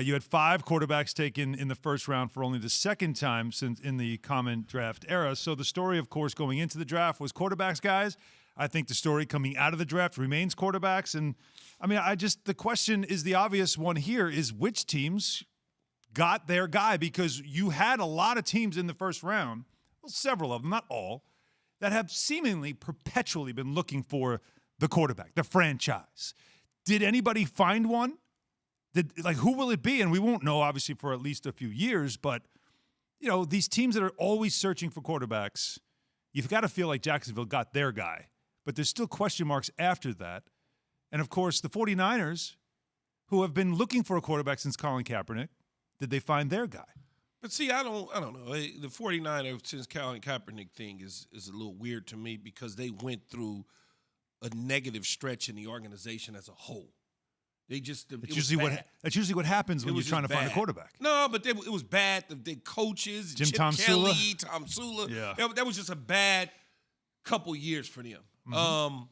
You had 5 quarterbacks taken in the first round for only the second time since in the common draft era. So the story, of course, going into the draft was quarterbacks, guys. I think the story coming out of the draft remains quarterbacks. And, I mean, the question is the obvious one here is which teams got their guy, because you had a lot of teams in the first round, well, several of them, not all, that have seemingly perpetually been looking for the quarterback, the franchise. Did anybody find one? Who will it be? And we won't know, obviously, for at least a few years. But, these teams that are always searching for quarterbacks, you've got to feel like Jacksonville got their guy. But there's still question marks after that. And, of course, the 49ers, who have been looking for a quarterback since Colin Kaepernick, did they find their guy? But see, I don't know. The 49ers, since Colin Kaepernick thing is a little weird to me because they went through a negative stretch in the organization as a whole. That's usually what happens when you're trying to find a quarterback. No, but it was bad. The coaches, Tom Kelly, Tom Sula. Yeah. That was just a bad couple years for them. Mm-hmm.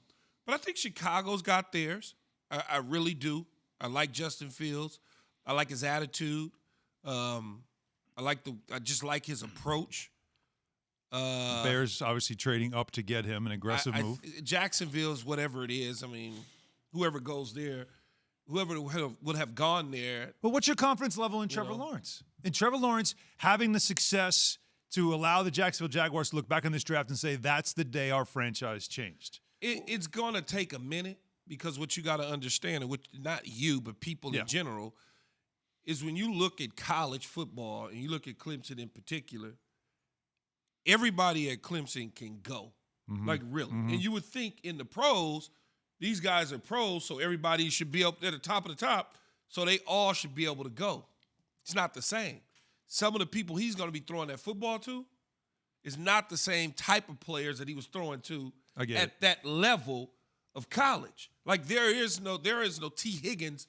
But I think Chicago's got theirs. I really do. I like Justin Fields. I like his attitude. I just like his approach. Bears obviously trading up to get him, an aggressive move. Jacksonville's whatever it is. I mean, whoever goes there. Whoever would have gone there. But what's your confidence level in Trevor Lawrence? In Trevor Lawrence having the success to allow the Jacksonville Jaguars to look back on this draft and say, that's the day our franchise changed. It's going to take a minute because what you got to understand, and not you, but people in general, is when you look at college football and you look at Clemson in particular, everybody at Clemson can go. Mm-hmm. Like really. Mm-hmm. And you would think in the pros, these guys are pros, so everybody should be up at the top of the top, so they all should be able to go. It's not the same. Some of the people he's going to be throwing that football to is not the same type of players that he was throwing to at that level of college. Like there is no T. Higgins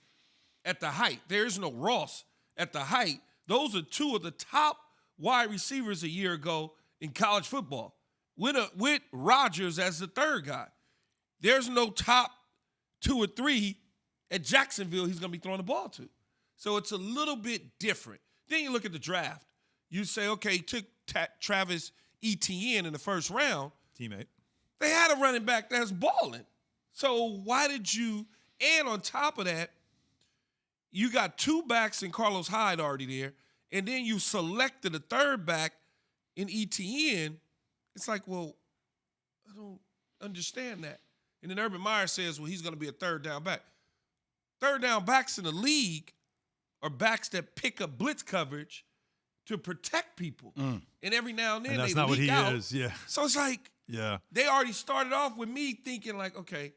at the height. There is no Ross at the height. Those are 2 of the top wide receivers a year ago in college football, with Rodgers as the third guy. There's no top 2 or 3 at Jacksonville he's going to be throwing the ball to. So it's a little bit different. Then you look at the draft. You say, okay, he took Travis Etienne in the first round. Teammate. They had a running back that's balling. So why did you – and on top of that, you got 2 backs in Carlos Hyde already there, and then you selected a third back in Etienne. It's like, well, I don't understand that. And then Urban Meyer says, well, he's going to be a third down back. Third down backs in the league are backs that pick up blitz coverage to protect people. And every now and then that's they not leak what he out. is, yeah. So it's like they already started off with me thinking like, okay,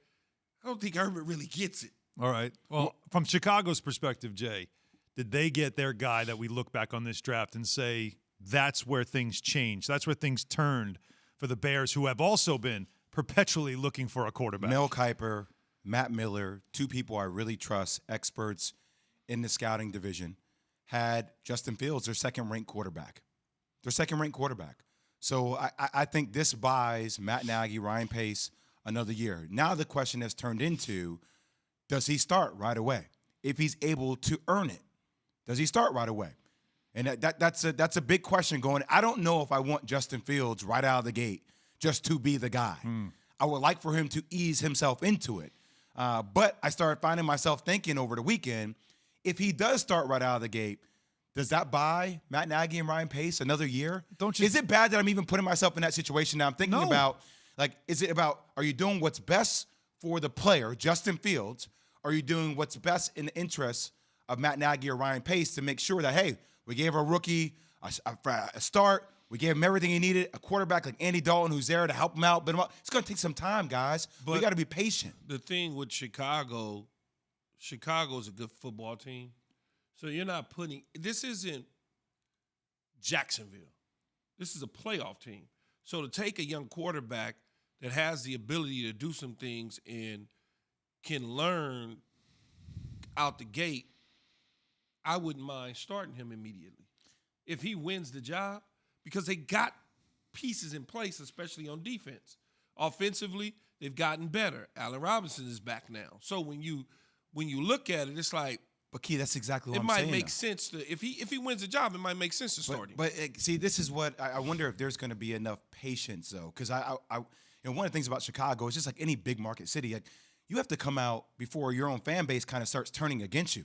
I don't think Urban really gets it. All right. Well, from Chicago's perspective, Jay, did they get their guy that we look back on this draft and say that's where things changed? That's where things turned for the Bears, who have also been perpetually looking for a quarterback. Mel Kiper, Matt Miller, 2 people I really trust, experts in the scouting division, had Justin Fields, their second-ranked quarterback. So I think this buys Matt Nagy, Ryan Pace another year. Now the question has turned into, does he start right away? If he's able to earn it, does he start right away? And that's a big question going. I don't know if I want Justin Fields right out of the gate just to be the guy. I would like for him to ease himself into it. But I started finding myself thinking over the weekend, if he does start right out of the gate, does that buy Matt Nagy and Ryan Pace another year? Is it bad that I'm even putting myself in that situation now? I'm thinking about, are you doing what's best for the player, Justin Fields? Or are you doing what's best in the interests of Matt Nagy or Ryan Pace to make sure that, hey, we gave our rookie a start, we gave him everything he needed, a quarterback like Andy Dalton who's there to help him out. But it's going to take some time, guys. We got to be patient. The thing with Chicago's a good football team. So you're not putting – this isn't Jacksonville. This is a playoff team. So to take a young quarterback that has the ability to do some things and can learn out the gate, I wouldn't mind starting him immediately if he wins the job, because they got pieces in place, especially on defense. Offensively, they've gotten better. Allen Robinson is back now. So when you look at it, it's like But Key, that's exactly what It I'm might saying. make sense to if he wins the job, it might make sense to start him. But see, this is what I wonder if there's going to be enough patience though, because one of the things about Chicago is just like any big market city, like you have to come out before your own fan base kind of starts turning against you.